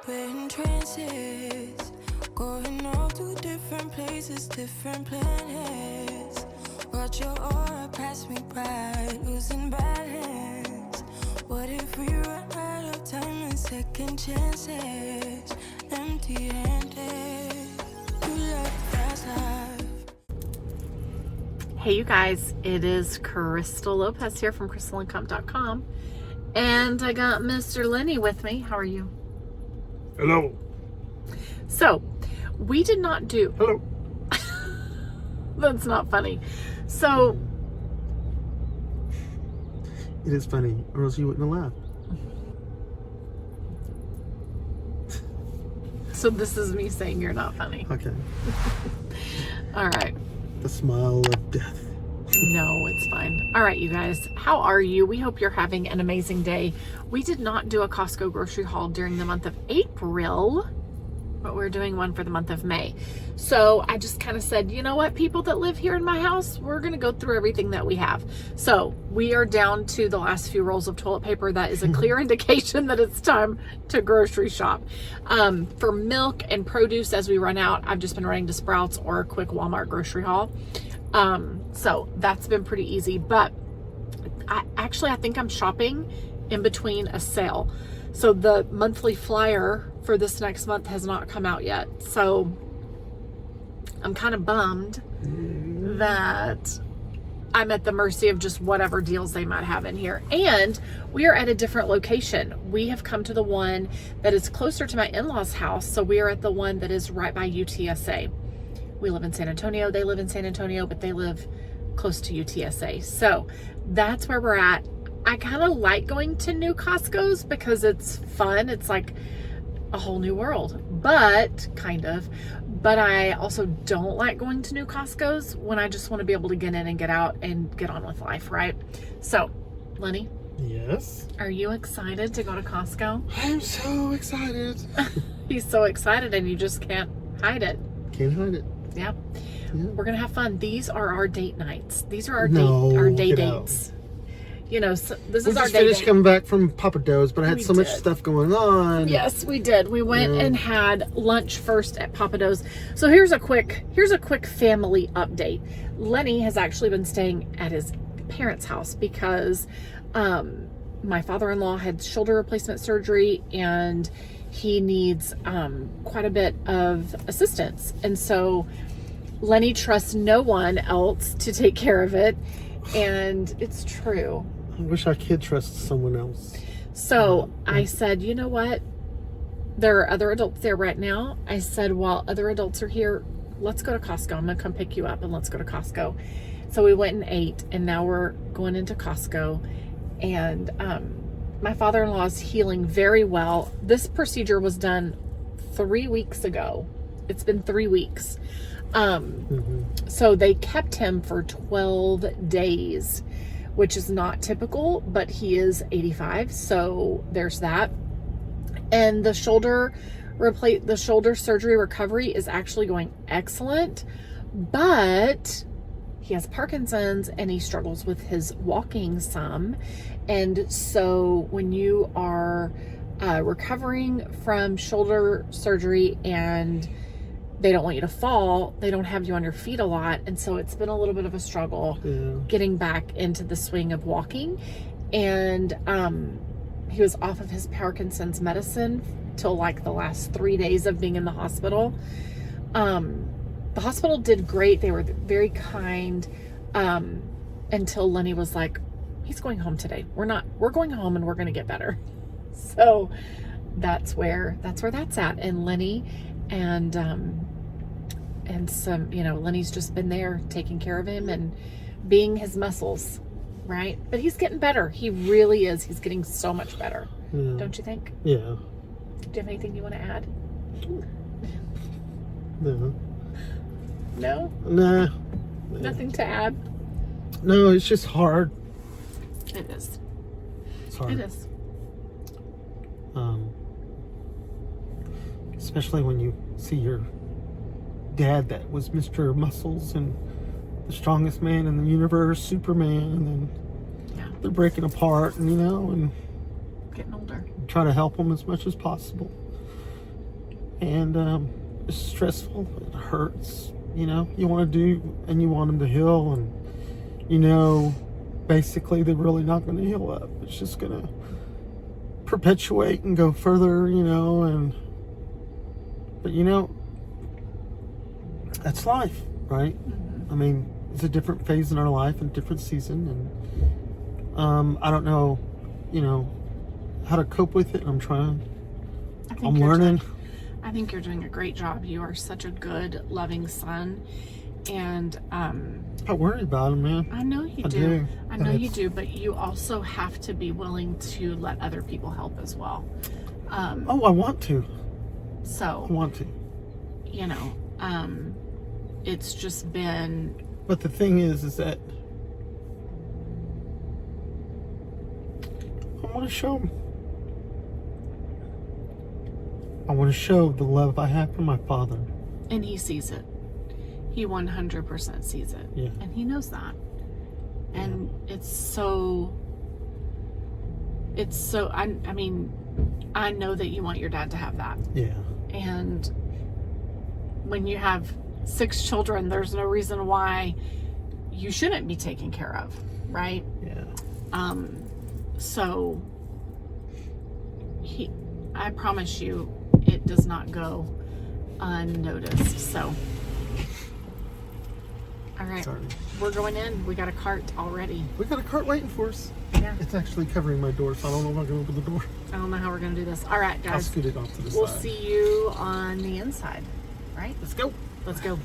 We're in trances, going off to different places, different planets. Watch your aura pass me by, losing balance. What if we run out of time and second chances? Empty-handed, you love fast life. Hey you guys, it is Crystal Lopez here from crystalandcomp.com, and I got Mr. Lenny with me. How are you? Hello. So, we did not do... Hello. That's not funny. So... It is funny, or else you wouldn't have laughed. So this is me saying you're not funny. Okay. All right. The smile of death. No, it's fine. All right, you guys. How are you? We hope you're having an amazing day. We did not do a Costco grocery haul during the month of April, but we're doing one for the month of May. So I just kind of said, you know what, people that live here in my house, we're going to go through everything that we have. So we are down to the last few rolls of toilet paper. That is a clear indication that it's time to grocery shop. For milk and produce, as we run out, I've just been running to Sprouts or a quick Walmart grocery haul. So that's been pretty easy, but I think I'm shopping in between a sale. So the monthly flyer for this next month has not come out yet. So I'm kind of bummed that I'm at the mercy of just whatever deals they might have in here. And we are at a different location. We have come to the one that is closer to my in-laws' house. So we are at the one that is right by UTSA. We live in San Antonio. They live in San Antonio, but they live close to UTSA. So that's where we're at. I kind of like going to new Costco's because it's fun. It's like a whole new world, but I also don't like going to new Costco's when I just want to be able to get in and get out and get on with life, right? So, Lenny. Yes? Are you excited to go to Costco? I'm so excited. He's so excited and you just can't hide it. Can't hide it. Yeah. Yeah. We're going to have fun. These are our date nights. These are our day dates. You know, so this is our day. We just finished coming back from Papa Do's, but I had We so much did. stuff going on. Yes, we did. We went and had lunch first at Papa Do's. So here's a quick family update. Lenny has actually been staying at his parents' house because my father-in-law had shoulder replacement surgery and he needs quite a bit of assistance. And so Lenny trusts no one else to take care of it. And it's true. I wish I could trust someone else. So I said, you know what? There are other adults there right now. I said, while other adults are here, let's go to Costco. I'm going to come pick you up and let's go to Costco. So we went and ate, and now we're going into Costco. And my father-in-law is healing very well. This procedure was done 3 weeks ago. It's been 3 weeks. So they kept him for 12 days, which is not typical, but he is 85. So there's that. And the shoulder surgery recovery is actually going excellent, but he has Parkinson's and he struggles with his walking some. And so when you are recovering from shoulder surgery and they don't want you to fall, they don't have you on your feet a lot. And so it's been a little bit of a struggle getting back into the swing of walking. And he was off of his Parkinson's medicine till like the last 3 days of being in the hospital. The hospital did great. They were very kind until Lenny was like, he's going home today. We're going home and we're going to get better. So that's where that's at. And Lenny and some, Lenny's just been there taking care of him and being his muscles, right? But he's getting better. He really is. He's getting so much better. Yeah. Don't you think? Yeah. Do you have anything you want to add? No. No? Nah. Nothing to add? No, it's just hard. It is. It's hard. It is. Especially when you see your dad that was Mr. Muscles and the strongest man in the universe, Superman, and then they're breaking apart, and getting older. Try to help them as much as possible. And it's stressful. It hurts. You know, you want to do, and you want them to heal, and you know, basically they're really not going to heal up. It's just going to perpetuate and go further, you know, but you know, that's life, right? I mean, it's a different phase in our life and different season, and I don't know, you know, how to cope with it. I'm trying. I'm learning. I think you're doing a great job. You are such a good, loving son, and I worry about him, man. I know you do. I know you do, but you also have to be willing to let other people help as well. I want to. So I want to. You know, it's just been. But the thing is that I want to show him. I want to show the love I have for my father. And he sees it. He 100% sees it. Yeah. And he knows that. And it's so, I mean, I know that you want your dad to have that. Yeah. And when you have 6 children, there's no reason why you shouldn't be taken care of, right? Yeah. So I promise you, it does not go unnoticed. So, all right, sorry. We're going in. We got a cart already. We got a cart waiting for us. Yeah. It's actually covering my door, so I don't know if I can open the door. I don't know how we're going to do this. All right, guys. I'll scoot it off to the We'll side. see you on the inside, right? Let's go. Let's go.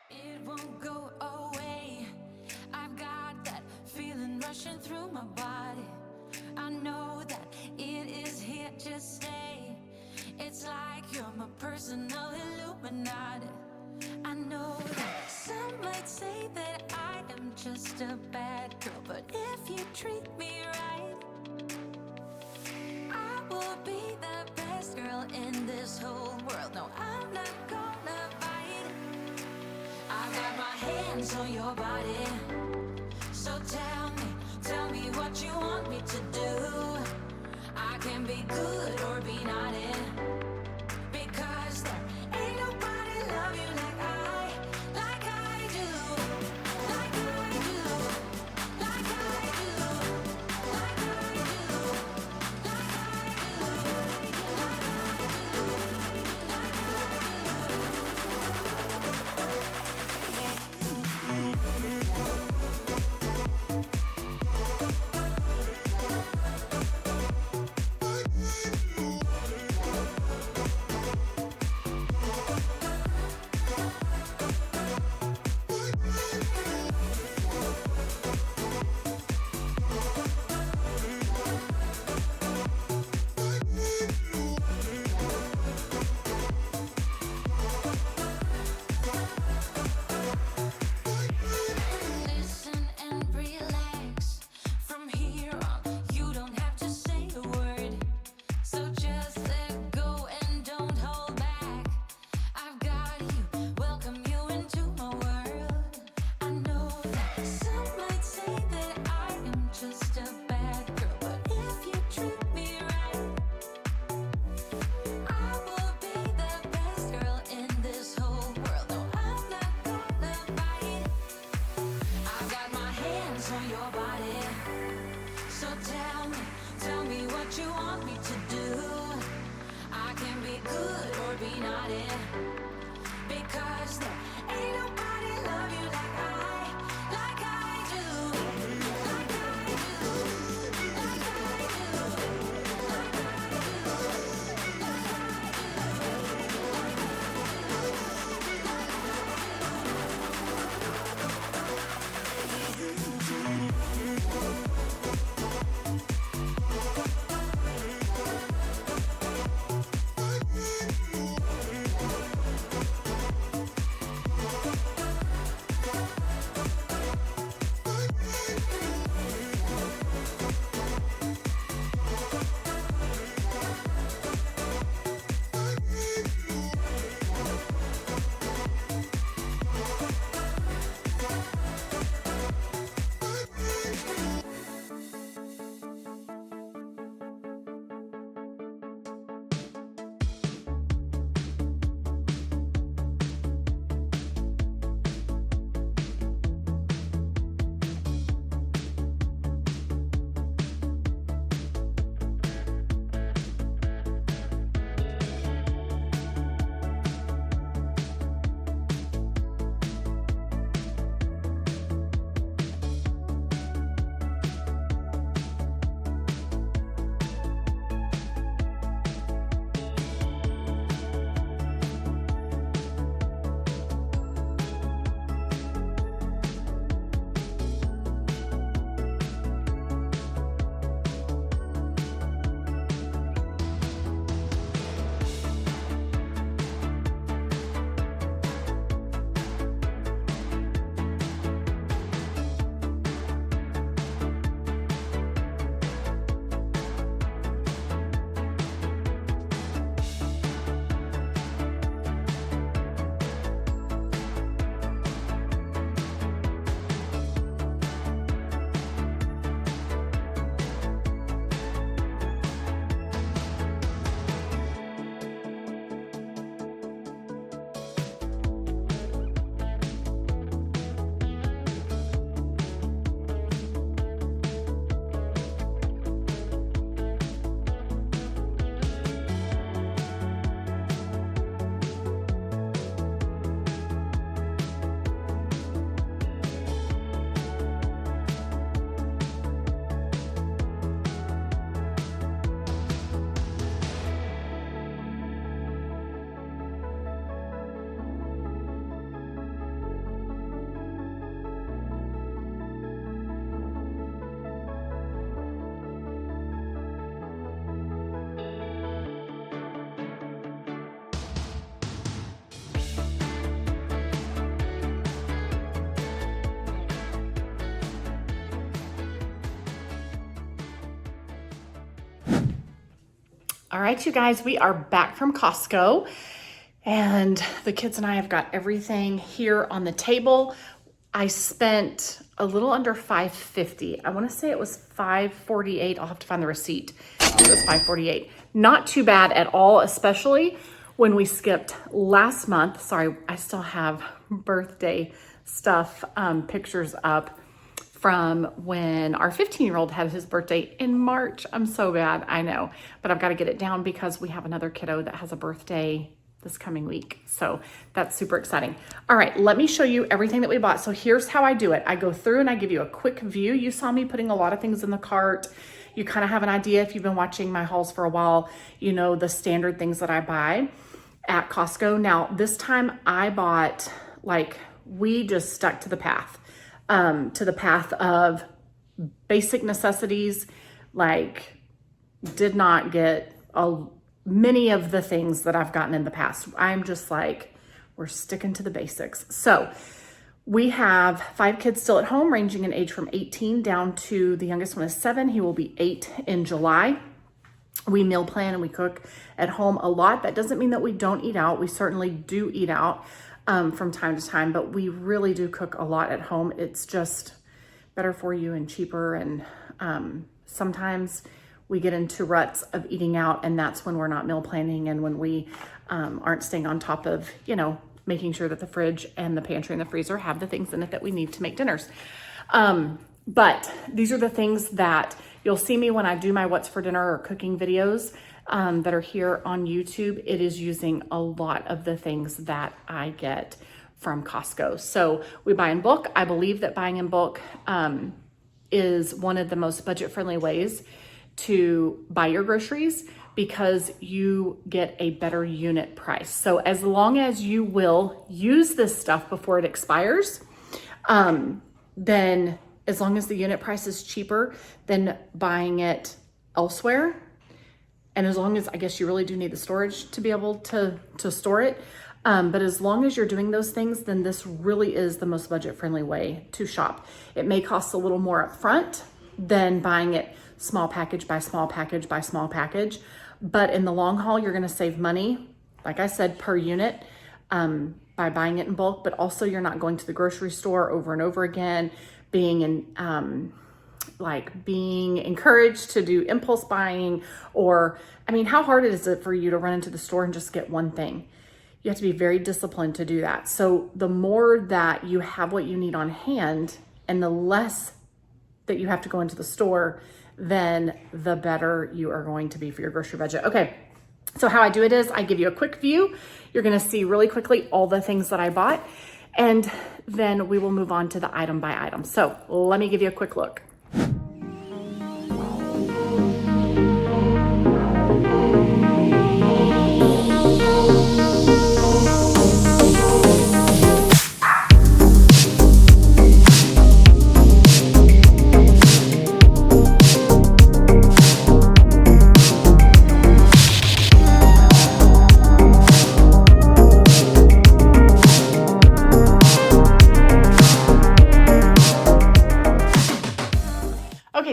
It won't go away. I've got that feeling rushing through my body. I know that it is here to stay. It's like you're my personal Illuminati. I know that some might say that I am just a bad girl, but if you treat me right, I will be the best girl in this whole world. No, I'm not gonna fight. I got my hands on your body. So tell me what you want me to do. I can be good or be naughty, because there ain't nobody love you like I do, like I do, like I do, like I do, like All right, you guys, we are back from Costco, and the kids and I have got everything here on the table. I spent a little under $5.50. I want to say it was $5.48. I'll have to find the receipt. It was $5.48. Not too bad at all, especially when we skipped last month. Sorry, I still have birthday stuff, pictures up from when our 15-year-old had his birthday in March. I'm so bad, I know, but I've got to get it down because we have another kiddo that has a birthday this coming week. So that's super exciting. All right, let me show you everything that we bought. So here's how I do it. I go through and I give you a quick view. You saw me putting a lot of things in the cart. You kind of have an idea if you've been watching my hauls for a while, you know, the standard things that I buy at Costco. Now, this time I bought, like, we just stuck to the path of basic necessities, like did not get many of the things that I've gotten in the past. I'm just like, we're sticking to the basics. So we have 5 kids still at home, ranging in age from 18 down to the youngest one is 7. He will be 8 in July. We meal plan and we cook at home a lot. That doesn't mean that we don't eat out. We certainly do eat out from time to time, but we really do cook a lot at home. It's just better for you and cheaper. And sometimes we get into ruts of eating out, and that's when we're not meal planning and when we aren't staying on top of, you know, making sure that the fridge and the pantry and the freezer have the things in it that we need to make dinners. But these are the things that you'll see me when I do my what's for dinner or cooking videos that are here on YouTube. It is using a lot of the things that I get from Costco. So we buy in bulk. I believe that buying in bulk is one of the most budget-friendly ways to buy your groceries because you get a better unit price. So as long as you will use this stuff before it expires, then as long as the unit price is cheaper than buying it elsewhere, and as long as, I guess you really do need the storage to be able to store it, but as long as you're doing those things, then this really is the most budget-friendly way to shop. It may cost a little more upfront than buying it small package by small package by small package, but in the long haul, you're gonna save money, like I said, per unit by buying it in bulk, but also you're not going to the grocery store over and over again, being encouraged to do impulse buying, or, I mean, how hard is it for you to run into the store and just get one thing? You have to be very disciplined to do that. So the more that you have what you need on hand and the less that you have to go into the store, then the better you are going to be for your grocery budget. Okay, so how I do it is I give you a quick view. You're gonna see really quickly all the things that I bought, and then we will move on to the item by item. So let me give you a quick look.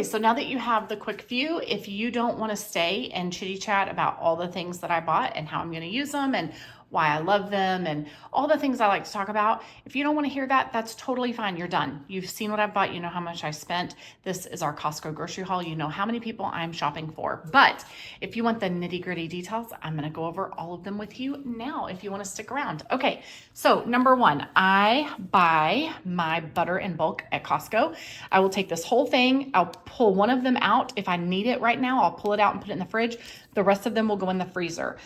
So now that you have the quick view, if you don't want to stay and chitty chat about all the things that I bought and how I'm going to use them and why I love them and all the things I like to talk about, if you don't want to hear that, that's totally fine. You're done. You've seen what I've bought. You know how much I spent. This is our Costco grocery haul. You know how many people I'm shopping for. But if you want the nitty gritty details, I'm going to go over all of them with you now if you want to stick around. Okay, so number one, I buy my butter in bulk at Costco. I will take this whole thing. I'll pull one of them out. If I need it right now, I'll pull it out and put it in the fridge. The rest of them will go in the freezer.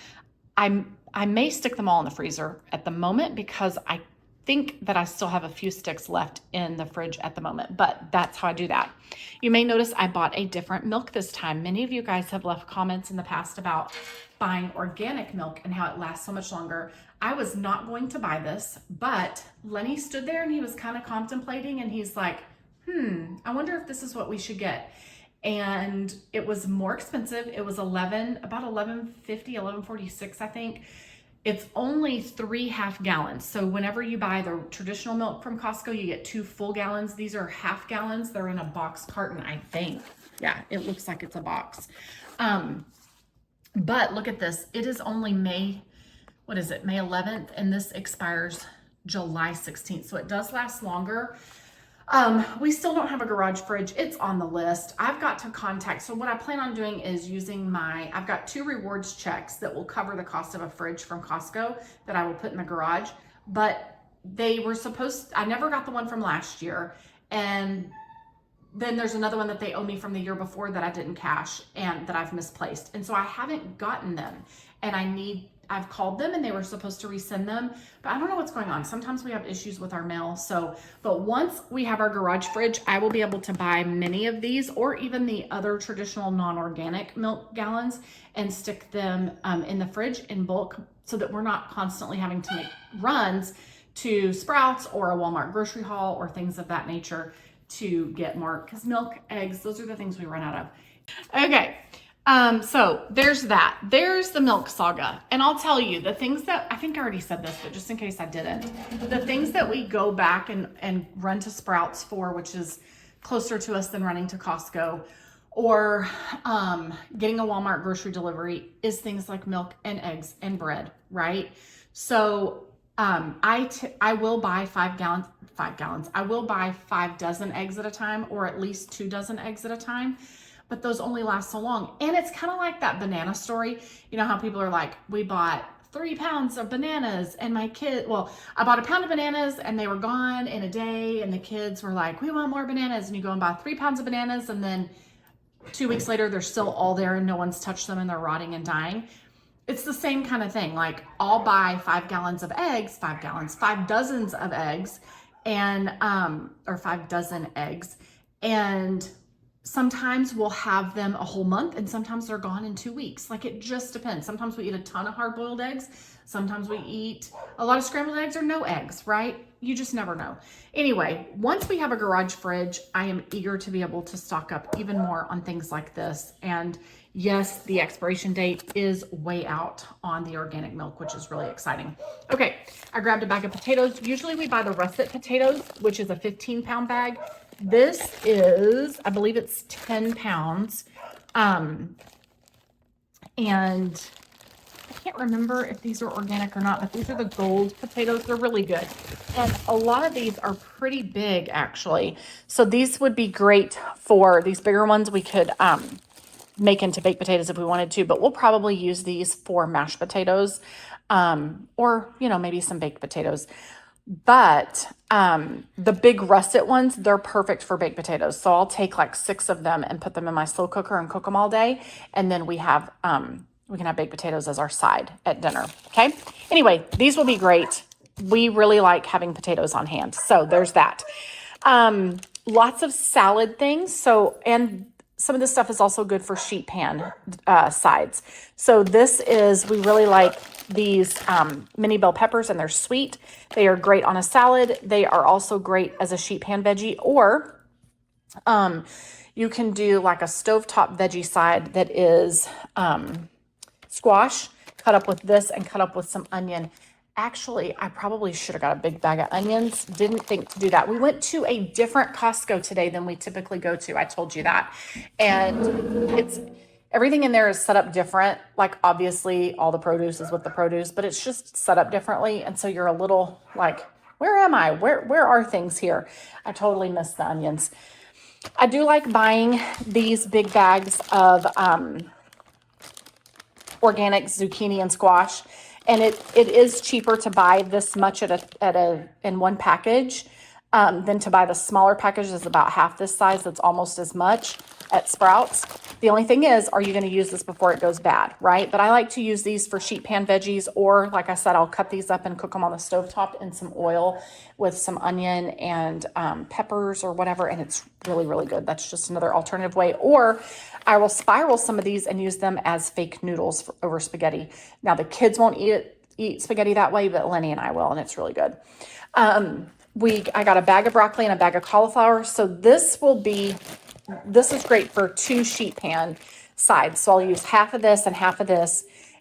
I may stick them all in the freezer at the moment because I think that I still have a few sticks left in the fridge at the moment, but that's how I do that. You may notice I bought a different milk this time. Many of you guys have left comments in the past about buying organic milk and how it lasts so much longer. I was not going to buy this, but Lenny stood there and he was kind of contemplating and he's like, I wonder if this is what we should get. And it was more expensive. It was about $11.50, $11.46, I think. It's only 3 half gallons. So whenever you buy the traditional milk from Costco, you get 2 full gallons. These are half gallons. They're in a box carton, I think. Yeah, it looks like it's a box. But look at this. It is only May, what is it, May 11th, and this expires July 16th. So it does last longer. We still don't have a garage fridge. It's on the list. I've got to contact. So what I plan on doing is using I've got 2 rewards checks that will cover the cost of a fridge from Costco that I will put in the garage. But they were I never got the one from last year. And then there's another one that they owe me from the year before that I didn't cash and that I've misplaced. And so I haven't gotten them, and I've called them and they were supposed to resend them, but I don't know what's going on. Sometimes we have issues with our mail. But once we have our garage fridge, I will be able to buy many of these or even the other traditional non-organic milk gallons and stick them in the fridge in bulk so that we're not constantly having to make runs to Sprouts or a Walmart grocery haul or things of that nature to get more, because milk, eggs, those are the things we run out of. Okay. So there's that. There's the milk saga. And I'll tell you the things that, I think I already said this, but just in case I didn't, the things that we go back and run to Sprouts for, which is closer to us than running to Costco or getting a Walmart grocery delivery, is things like milk and eggs and bread, right? So I will buy 5 gallons. I will buy 5 dozen eggs at a time, or at least 2 dozen eggs at a time. But those only last so long. And it's kind of like that banana story. You know how people are like, we bought 3 pounds of bananas and I bought a pound of bananas and they were gone in a day. And the kids were like, we want more bananas. And you go and buy 3 pounds of bananas. And then 2 weeks later, they're still all there and no one's touched them and they're rotting and dying. It's the same kind of thing. Like, I'll buy 5 gallons of eggs, 5 dozens of eggs, and, or 5 dozen eggs. And sometimes we'll have them a whole month and sometimes they're gone in 2 weeks. Like, it just depends. Sometimes we eat a ton of hard-boiled eggs. Sometimes we eat a lot of scrambled eggs or no eggs, right? You just never know. Anyway, once we have a garage fridge, I am eager to be able to stock up even more on things like this. And yes, the expiration date is way out on the organic milk, which is really exciting. Okay, I grabbed a bag of potatoes. Usually we buy the russet potatoes, which is a 15-pound bag. This is, I believe it's 10 pounds. And I can't remember if these are organic or not, but these are the gold potatoes. They're really good. And a lot of these are pretty big, actually. So these would be great for these bigger ones. We could make into baked potatoes if we wanted to, but we'll probably use these for mashed potatoes, or, maybe some baked potatoes. But the big russet ones, they're perfect for baked potatoes. So I'll take like 6 of them and put them in my slow cooker and cook them all day. And then we can have baked potatoes as our side at dinner. Okay. Anyway, these will be great. We really like having potatoes on hand. So there's that. Lots of salad things. So, and some of this stuff is also good for sheet pan sides. So we really like these mini bell peppers, and they're sweet. They are great on a salad. They are also great as a sheet pan veggie, or you can do like a stovetop veggie side that is squash cut up with this and cut up with some onion. Actually, I probably should have got a big bag of onions. Didn't think to do that. We went to a different Costco today than we typically go to. I told you that. And everything in there is set up different. Like, obviously all the produce is with the produce, but it's just set up differently. And so you're a little like, where am I? Where are things here? I totally missed the onions. I do like buying these big bags of organic zucchini and squash. And it is cheaper to buy this much in one package than to buy the smaller package that's about half this size. That's almost as much at Sprouts. The only thing is, are you going to use this before it goes bad, right? But I like to use these for sheet pan veggies, or like I said, I'll cut these up and cook them on the stovetop in some oil with some onion and peppers or whatever. And it's really, really good. That's just another alternative way. Or I will spiral some of these and use them as fake noodles over spaghetti. Now, the kids won't eat spaghetti that way, but Lenny and I will, and it's really good. I got a bag of broccoli and a bag of cauliflower. So this is great for 2 sheet pan sides. So I'll use half of this,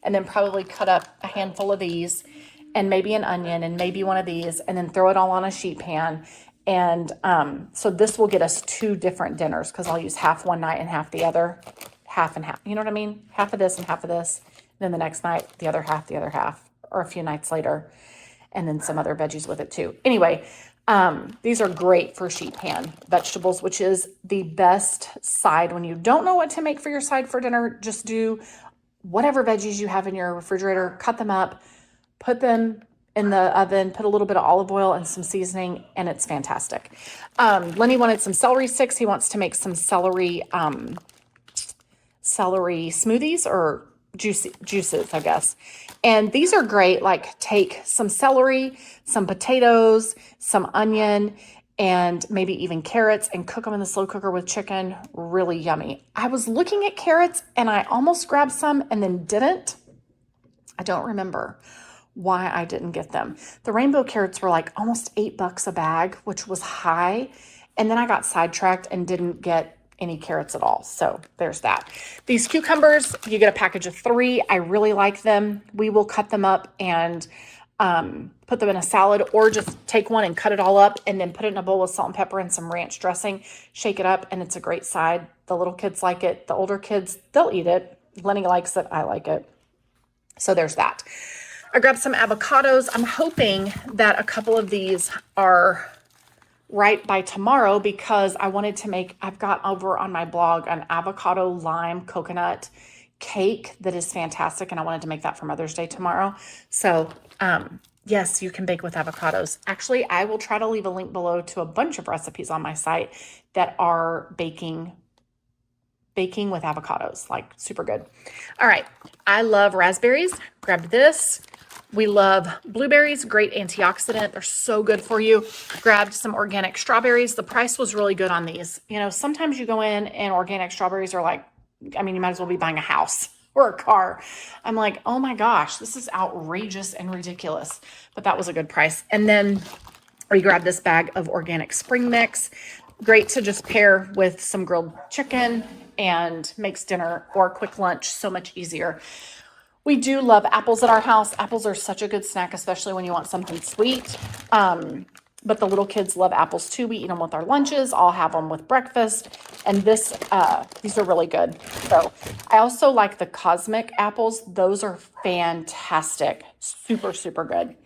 and then probably cut up a handful of these, and maybe an onion, and maybe one of these, and then throw it all on a sheet pan. And so this will get us 2 different dinners, because I'll use half one night and half the other half and half. You know what I mean? Half of this and half of this. Then the next night, the other half, or a few nights later. And then some other veggies with it too. Anyway, these are great for sheet pan vegetables, which is the best side. When you don't know what to make for your side for dinner, just do whatever veggies you have in your refrigerator, cut them up, put them in the oven, put a little bit of olive oil and some seasoning, and it's fantastic. Lenny wanted some celery sticks. He wants to make some celery smoothies or juices, I guess. And these are great. Like, take some celery, some potatoes, some onion, and maybe even carrots, and cook them in the slow cooker with chicken. Really yummy. I was looking at carrots and I almost grabbed some and then didn't. I don't remember why I didn't get them. The rainbow carrots were like almost $8 a bag, which was high. And then I got sidetracked and didn't get any carrots at all. So there's that. These cucumbers, you get a package of 3. I really like them. We will cut them up and put them in a salad, or just take one and cut it all up and then put it in a bowl with salt and pepper and some ranch dressing, shake it up, and it's a great side. The little kids like it. The older kids, they'll eat it. Lenny likes it. I like it. So there's that. I grabbed some avocados. I'm hoping that a couple of these are right by tomorrow, because I wanted to make, I've got over on my blog an avocado lime coconut cake that is fantastic, and I wanted to make that for Mother's Day tomorrow. So yes, you can bake with avocados. Actually, I will try to leave a link below to a bunch of recipes on my site that are baking with avocados, like super good. All right, I love raspberries. Grabbed this. We love blueberries, great antioxidant. They're so good for you. Grabbed some organic strawberries. The price was really good on these. You know, sometimes you go in and organic strawberries are like, I mean, you might as well be buying a house or a car. I'm like, oh my gosh, this is outrageous and ridiculous. But that was a good price. And then we grabbed this bag of organic spring mix. Great to just pair with some grilled chicken and makes dinner or quick lunch so much easier. We do love apples at our house. Apples are such a good snack, especially when you want something sweet. But the little kids love apples too. We eat them with our lunches. I'll have them with breakfast. And these are really good. So I also like the cosmic apples. Those are fantastic. Super, super good.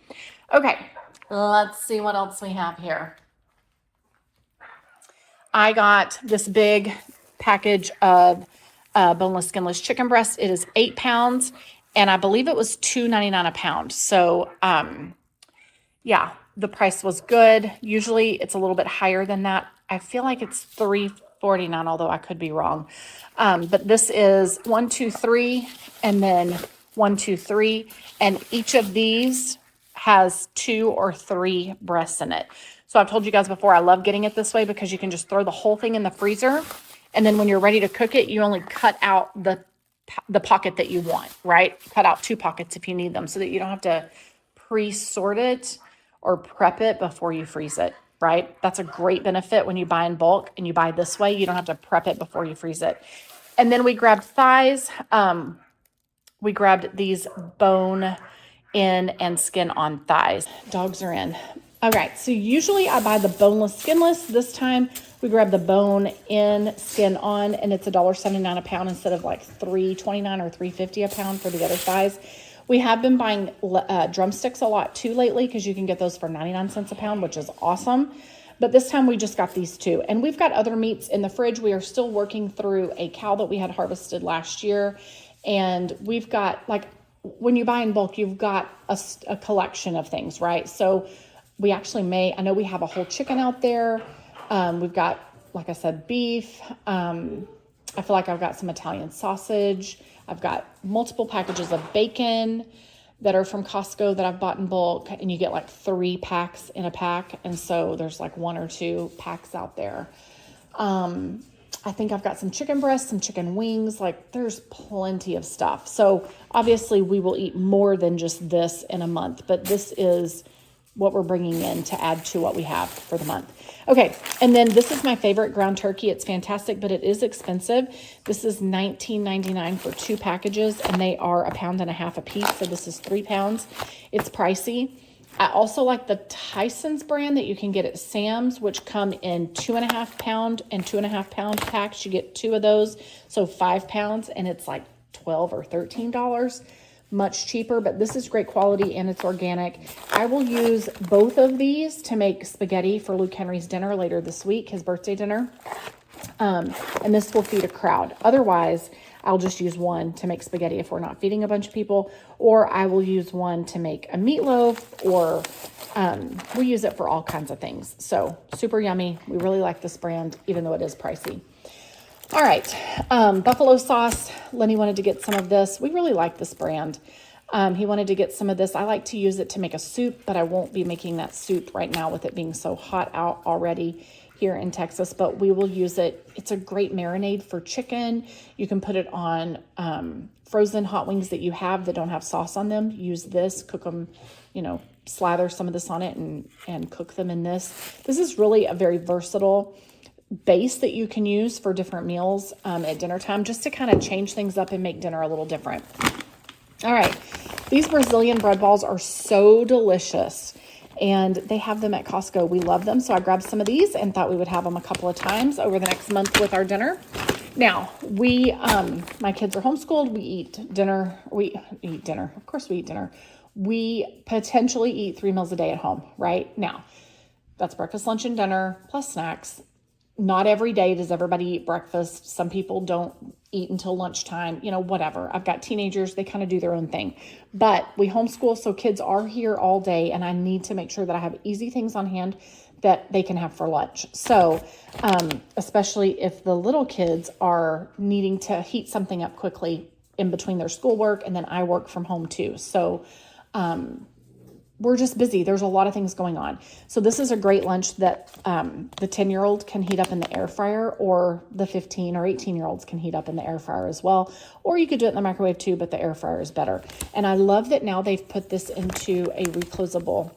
Okay, let's see what else we have here. I got this big package of boneless, skinless chicken breast. It is 8 pounds. And I believe it was $2.99 a pound. So, yeah, the price was good. Usually it's a little bit higher than that. I feel like it's $3.49, although I could be wrong. But this is 1, 2, 3, and then 1, 2, 3. And each of these has 2 or 3 breasts in it. So I've told you guys before, I love getting it this way because you can just throw the whole thing in the freezer. And then when you're ready to cook it, you only cut out the pocket that you want, right? Cut out 2 pockets if you need them, so that you don't have to pre-sort it or prep it before you freeze it, right? That's a great benefit when you buy in bulk and you buy this way. You don't have to prep it before you freeze it. And then we grabbed thighs. We grabbed these bone in and skin on thighs. Dogs are in. All right, so usually I buy the boneless, skinless. This time we grab the bone in, skin on, and it's $1.79 a pound instead of like $3.29 or $3.50 a pound for the other thighs. We have been buying drumsticks a lot too lately, because you can get those for 99 cents a pound, which is awesome. But this time we just got these 2. And we've got other meats in the fridge. We are still working through a cow that we had harvested last year. And we've got, like, when you buy in bulk, you've got a collection of things, right? So we actually I know we have a whole chicken out there. We've got, like I said, beef. I feel like I've got some Italian sausage. I've got multiple packages of bacon that are from Costco that I've bought in bulk, and you get like 3 packs in a pack. And so there's like 1 or 2 packs out there. I think I've got some chicken breasts, some chicken wings. Like, there's plenty of stuff. So obviously we will eat more than just this in a month, but this is what we're bringing in to add to what we have for the month. Okay, and then this is my favorite, ground turkey. It's fantastic, but it is expensive. This is $19.99 for 2 packages, and they are 1.5 pounds a piece. So this is 3 pounds. It's pricey. I also like the Tyson's brand that you can get at Sam's, which come in 2.5 pound and 2.5 pound packs. You get 2 of those, so 5 pounds, and it's like $12 or $13. Much cheaper, but this is great quality and it's organic. I will use both of these to make spaghetti for Luke Henry's dinner later this week, his birthday dinner. And this will feed a crowd. Otherwise, I'll just use one to make spaghetti if we're not feeding a bunch of people, or I will use one to make a meatloaf, or we use it for all kinds of things. So super yummy. We really like this brand, even though it is pricey. All right, buffalo sauce. Lenny wanted to get some of this. We really like this brand. He wanted to get some of this. I like to use it to make a soup, but I won't be making that soup right now with it being so hot out already here in Texas, but we will use it. It's a great marinade for chicken. You can put it on frozen hot wings that you have that don't have sauce on them. Use this, cook them, slather some of this on it and cook them in this. This is really a very versatile base that you can use for different meals at dinner time, just to kind of change things up and make dinner a little different. All right, these Brazilian bread balls are so delicious, and they have them at Costco. We love them, so I grabbed some of these and thought we would have them a couple of times over the next month with our dinner. Now, my kids are homeschooled. We eat dinner. Of course we eat dinner. We potentially eat 3 meals a day at home, right? Now, that's breakfast, lunch, and dinner, plus snacks. Not every day does everybody eat breakfast. Some people don't eat until lunchtime, whatever. I've got teenagers, they kind of do their own thing. But we homeschool, so kids are here all day, and I need to make sure that I have easy things on hand that they can have for lunch. So, especially if the little kids are needing to heat something up quickly in between their schoolwork, and then I work from home too. So, we're just busy. There's a lot of things going on. So this is a great lunch that the 10-year-old can heat up in the air fryer, or the 15 or 18-year-olds can heat up in the air fryer as well. Or you could do it in the microwave too, but the air fryer is better. And I love that now they've put this into a reclosable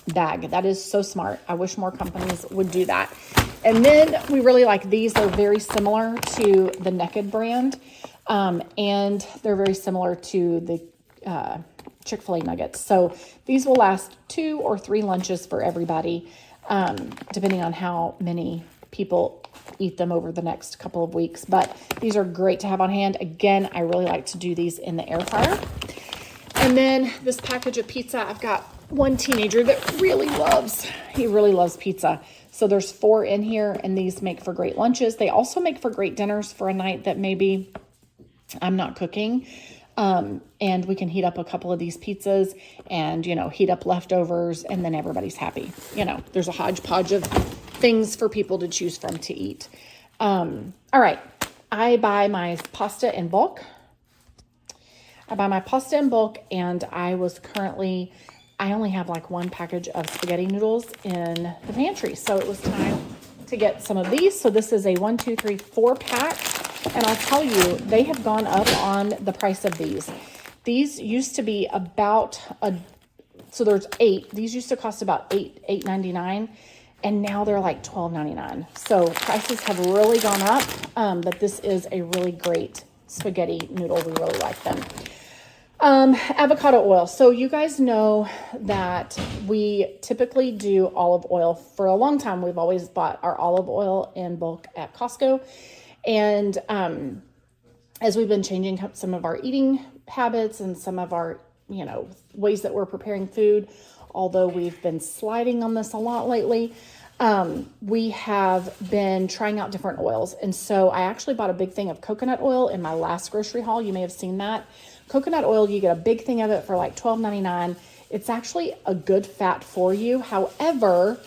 bag. That is so smart. I wish more companies would do that. And then we really like these. They're very similar to the Naked brand. And they're very similar to the Chick-fil-A nuggets. So these will last 2 or 3 lunches for everybody, depending on how many people eat them over the next couple of weeks. But these are great to have on hand. Again, I really like to do these in the air fryer. And then this package of pizza, I've got one teenager that really loves pizza. So there's 4 in here, and these make for great lunches. They also make for great dinners for a night that maybe I'm not cooking. And we can heat up a couple of these pizzas and, heat up leftovers, and then everybody's happy. There's a hodgepodge of things for people to choose from to eat. All right. I buy my pasta in bulk. And I only have like 1 package of spaghetti noodles in the pantry. So it was time to get some of these. So this is a 1, 2, 3, 4 pack. And I'll tell you, they have gone up on the price of these. These used to be about so there's 8. These used to cost about $8.99, and now they're like $12.99. So prices have really gone up, but this is a really great spaghetti noodle. We really like them. Avocado oil. So you guys know that we typically do olive oil. For a long time, we've always bought our olive oil in bulk at Costco. And as we've been changing some of our eating habits and some of our, ways that we're preparing food, although we've been sliding on this a lot lately, we have been trying out different oils. And so I actually bought a big thing of coconut oil in my last grocery haul. You may have seen that. Coconut oil, you get a big thing of it for like $12.99. It's actually a good fat for you. However,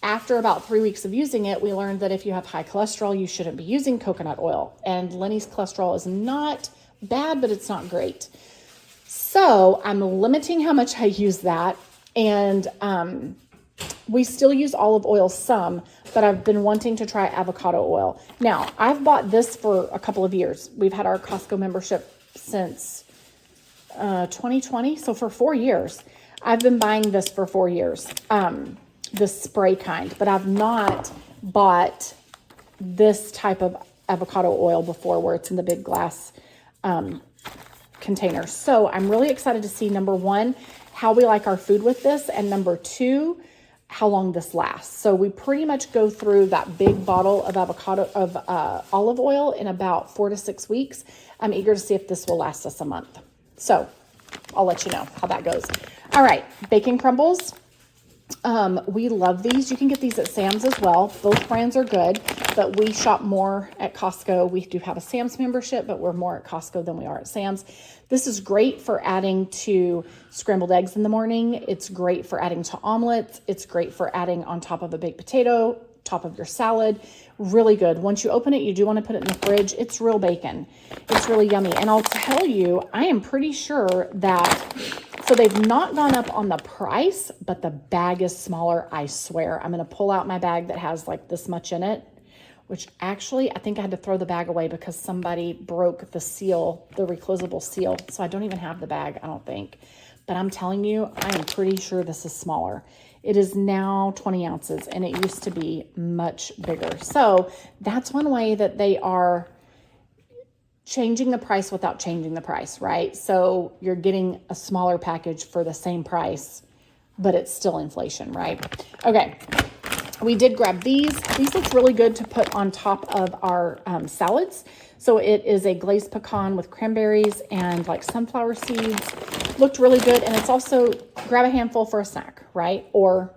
after about 3 weeks of using it, we learned that if you have high cholesterol, you shouldn't be using coconut oil. And Lenny's cholesterol is not bad, but it's not great. So I'm limiting how much I use that. And we still use olive oil some, but I've been wanting to try avocado oil. Now, I've bought this for a couple of years. We've had our Costco membership since 2020. So for 4 years, I've been buying this for 4 years. The spray kind, but I've not bought this type of avocado oil before, where it's in the big glass container. So I'm really excited to see, number one, how we like our food with this, and number two, how long this lasts. So we pretty much go through that big bottle of olive oil in about 4 to 6 weeks. I'm eager to see if this will last us a month. So I'll let you know how that goes. All right, bacon crumbles. We love these. You can get these at Sam's as well. Both brands are good, but we shop more at Costco. We do have a Sam's membership, but we're more at Costco than we are at Sam's. This is great for adding to scrambled eggs in the morning. It's great for adding to omelets. It's great for adding on top of a baked potato, top of your salad. Really good. Once you open it, you do want to put it in the fridge. It's real bacon. It's really yummy. And I'll tell you, I am pretty sure that, so they've not gone up on the price, but the bag is smaller, I swear. I'm going to pull out my bag that has like this much in it, which actually I think I had to throw the bag away because somebody broke the seal, the reclosable seal. So I don't even have the bag, I don't think. But I'm telling you, I am pretty sure this is smaller. It is now 20 ounces and it used to be much bigger. So that's one way that they are changing the price without changing the price, right? So you're getting a smaller package for the same price, but it's still inflation, right? Okay, we did grab these. These look really good to put on top of our salads. So it is a glazed pecan with cranberries and like sunflower seeds. Looked really good, and it's also grab a handful for a snack, right? Or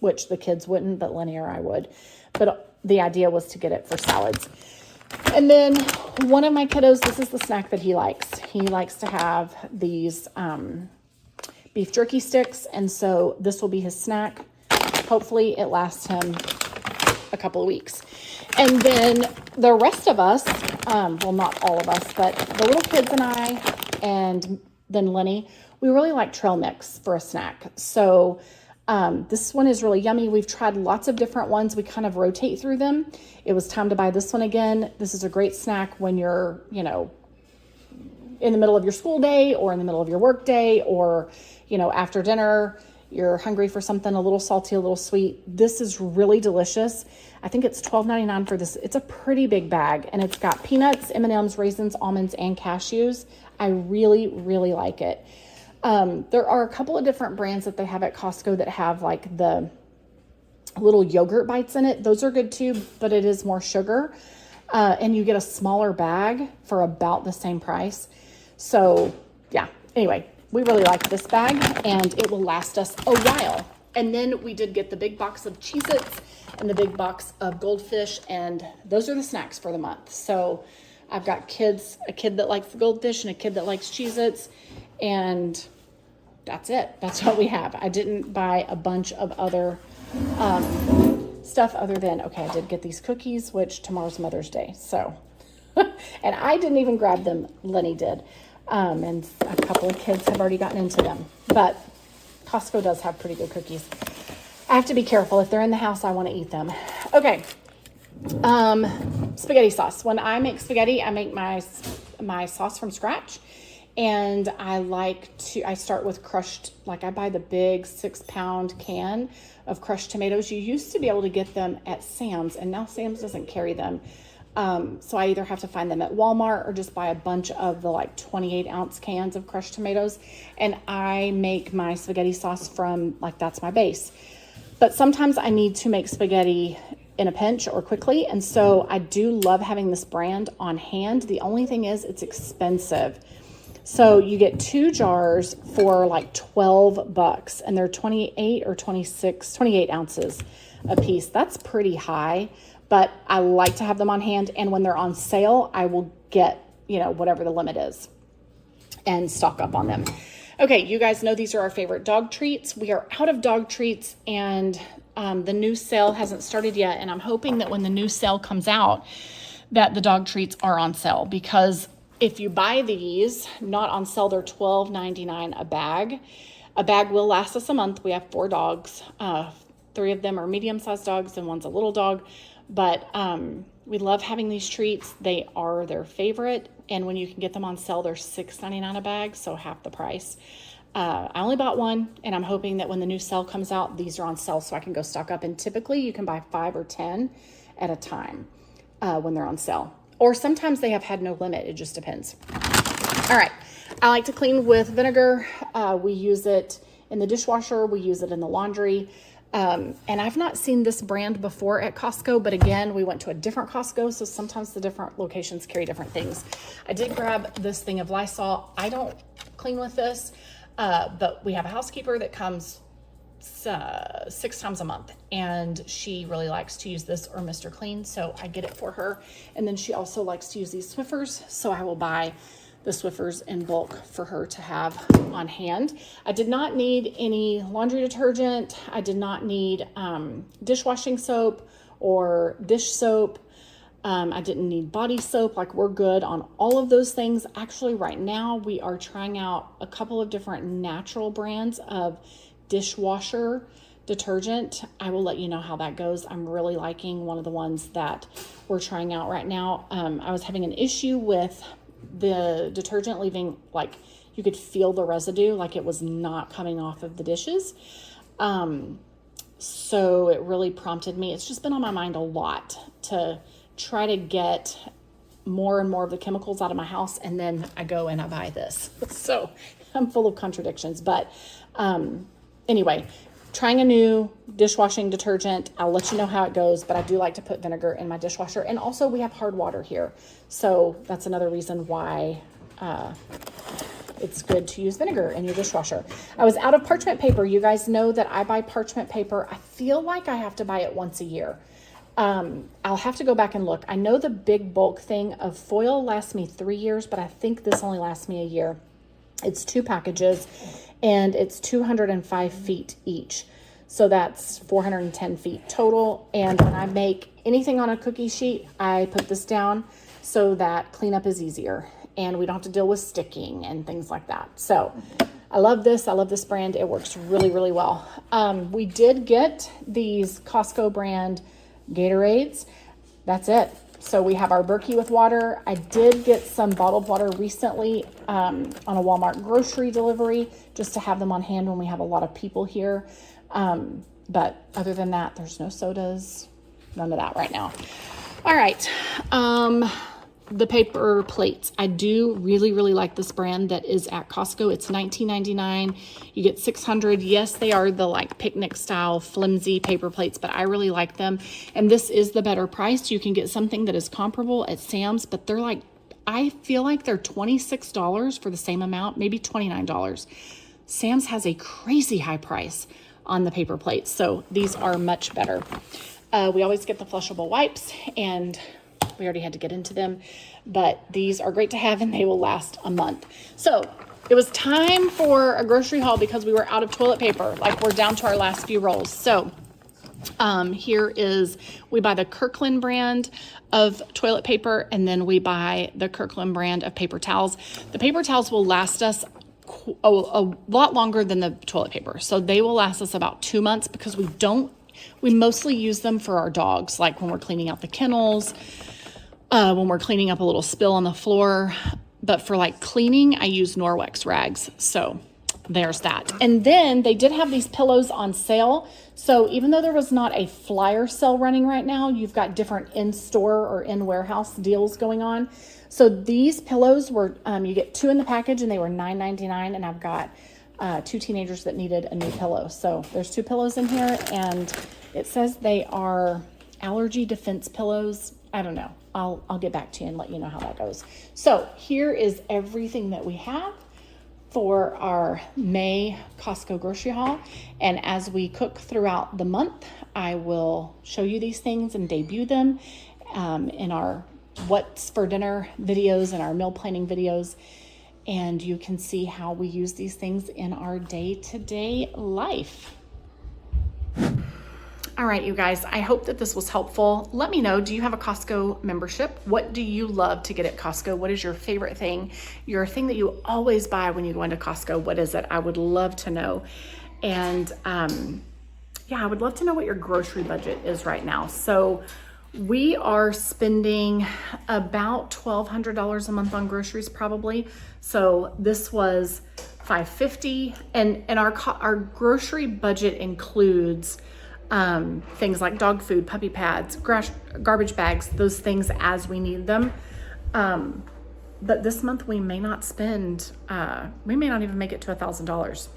which the kids wouldn't, but Lenny or I would. But the idea was to get it for salads. And then one of my kiddos, this is the snack that he likes. He likes to have these beef jerky sticks, and so this will be his snack. Hopefully it lasts him a couple of weeks. And then the rest of us, well, not all of us, but the little kids and I, and then Lenny, we really like trail mix for a snack. So this one is really yummy. We've tried lots of different ones. We kind of rotate through them. It was time to buy this one again. This is a great snack when you're, you know, in the middle of your school day or in the middle of your work day, or, you know, after dinner, you're hungry for something a little salty, a little sweet. This is really delicious. I think it's $12.99 for this. It's a pretty big bag, and it's got peanuts, M&Ms, raisins, almonds, and cashews. I really, really like it. There are a couple of different brands that they have at Costco that have like the little yogurt bites in it. Those are good too, but it is more sugar. And you get a smaller bag for about the same price. So yeah, anyway, we really like this bag and it will last us a while. And then we did get the big box of Cheez-Its and the big box of Goldfish, and those are the snacks for the month. So I've got a kid that likes the Goldfish and a kid that likes Cheez-Its, and that's it. That's what we have. I didn't buy a bunch of other stuff other than, okay, I did get these cookies, which tomorrow's Mother's Day. So, and I didn't even grab them. Lenny did. And a couple of kids have already gotten into them. But Costco does have pretty good cookies. I have to be careful. If they're in the house, I want to eat them. Okay. Spaghetti sauce. When I make spaghetti, I make my sauce from scratch. And I start with crushed, like I buy the big 6-pound can of crushed tomatoes. You used to be able to get them at Sam's, and now Sam's doesn't carry them. So I either have to find them at Walmart or just buy a bunch of the like 28-ounce cans of crushed tomatoes. And I make my spaghetti sauce from, like, that's my base. But sometimes I need to make spaghetti in a pinch or quickly. And so I do love having this brand on hand. The only thing is it's expensive. So you get 2 jars for like $12, and they're 28 ounces a piece. That's pretty high, but I like to have them on hand. And when they're on sale, I will get, you know, whatever the limit is and stock up on them. Okay, you guys know these are our favorite dog treats. We are out of dog treats, and the new sale hasn't started yet. And I'm hoping that when the new sale comes out, that the dog treats are on sale, because if you buy these not on sale, they're $12.99 a bag. A bag will last us a month. We have 4 dogs. 3 of them are medium-sized dogs and one's a little dog. But we love having these treats. They are their favorite. And when you can get them on sale, they're $6.99 a bag, so half the price. I only bought one, and I'm hoping that when the new sale comes out, these are on sale so I can go stock up. And typically you can buy 5 or 10 at a time when they're on sale. Or sometimes they have had no limit. It just depends. All right. I like to clean with vinegar. We use it in the dishwasher. We use it in the laundry. And I've not seen this brand before at Costco, but again, we went to a different Costco, so sometimes the different locations carry different things. I did grab this thing of Lysol. I don't clean with this, but we have a housekeeper that comes 6 times a month, and she really likes to use this or Mr. Clean, so I get it for her. And then she also likes to use these Swiffers, so I will buy the Swiffers in bulk for her to have on hand. I did not need any laundry detergent. I did not need dishwashing soap or dish soap. I didn't need body soap. Like, we're good on all of those things. Actually, right now we are trying out a couple of different natural brands of dishwasher detergent. I will let you know how that goes. I'm really liking one of the ones that we're trying out right now. I was having an issue with the detergent leaving, like, you could feel the residue, like it was not coming off of the dishes. So it really prompted me. It's just been on my mind a lot to try to get more and more of the chemicals out of my house, and then I go and I buy this. So I'm full of contradictions, but anyway, trying a new dishwashing detergent. I'll let you know how it goes, but I do like to put vinegar in my dishwasher. And also we have hard water here, so that's another reason why it's good to use vinegar in your dishwasher. I was out of parchment paper. You guys know that I buy parchment paper. I feel like I have to buy it once a year. I'll have to go back and look. I know the big bulk thing of foil lasts me 3 years, but I think this only lasts me a year. It's 2 packages, and it's 205 feet each. So that's 410 feet total. And when I make anything on a cookie sheet, I put this down so that cleanup is easier and we don't have to deal with sticking and things like that. So I love this. I love this brand. It works really, really well. We did get these Costco brand Gatorades. That's it. So we have our Berkey with water. I did get some bottled water recently on a Walmart grocery delivery, just to have them on hand when we have a lot of people here. But other than that, there's no sodas, none of that right now. All right. The paper plates. I do really, really like this brand that is at Costco. It's $19.99. You get 600. Yes, they are the like picnic style flimsy paper plates, but I really like them. And this is the better price. You can get something that is comparable at Sam's, but they're like, I feel like they're $26 for the same amount, maybe $29. Sam's has a crazy high price on the paper plates, so these are much better. We always get the flushable wipes, and we already had to get into them, but these are great to have and they will last a month. So it was time for a grocery haul because we were out of toilet paper. Like, we're down to our last few rolls. So here is, we buy the Kirkland brand of toilet paper, and then we buy the Kirkland brand of paper towels. The paper towels will last us a lot longer than the toilet paper. So they will last us about 2 months because we mostly use them for our dogs, like when we're cleaning out the kennels, when we're cleaning up a little spill on the floor. But for like cleaning, I use Norwex rags. So there's that. And then they did have these pillows on sale. So even though there was not a flyer sale running right now, you've got different in-store or in-warehouse deals going on. So these pillows were, you get 2 in the package, and they were $9.99. And I've got 2 teenagers that needed a new pillow. So there's 2 pillows in here, and it says they are allergy defense pillows. I don't know. I'll get back to you and let you know how that goes. So here is everything that we have for our May Costco grocery haul. And as we cook throughout the month, I will show you these things and debut them in our what's for dinner videos and our meal planning videos. And you can see how we use these things in our day-to-day life. All right, you guys, I hope that this was helpful. Let me know, do you have a Costco membership? What do you love to get at Costco? What is your favorite thing? Your thing that you always buy when you go into Costco, what is it? I would love to know. And yeah, I would love to know what your grocery budget is right now. So we are spending about $1,200 a month on groceries probably. So this was $550, and our grocery budget includes things like dog food, puppy pads, garbage bags, those things as we need them. but this month we may not spend, we may not even make it to $1,000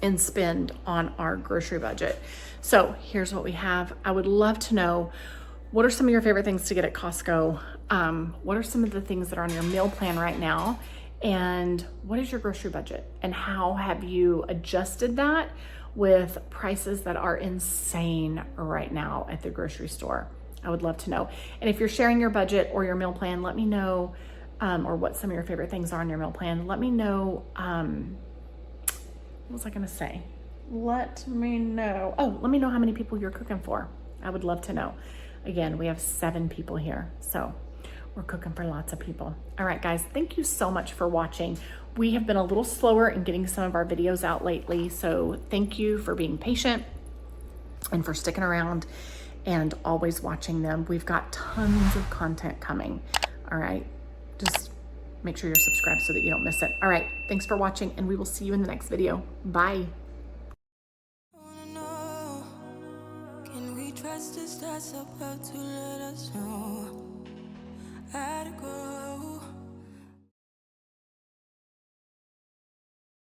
in spend on our grocery budget. So here's what we have. I would love to know, what are some of your favorite things to get at Costco? What are some of the things that are on your meal plan right now? And what is your grocery budget? And how have you adjusted that with prices that are insane right now at the grocery store? I would love to know. And if you're sharing your budget or your meal plan, let me know, or what some of your favorite things are on your meal plan. Let me know, what was I gonna say? Let me know. Oh, let me know how many people you're cooking for. I would love to know. Again, we have 7 people here, so we're cooking for lots of people. All right, guys, thank you so much for watching. We have been a little slower in getting some of our videos out lately, so thank you for being patient and for sticking around and always watching them. We've got tons of content coming. All right, just make sure you're subscribed so that you don't miss it. All right, thanks for watching, and we will see you in the next video. Bye. Wanna know, can we trust this that's about to let us know? I'd go.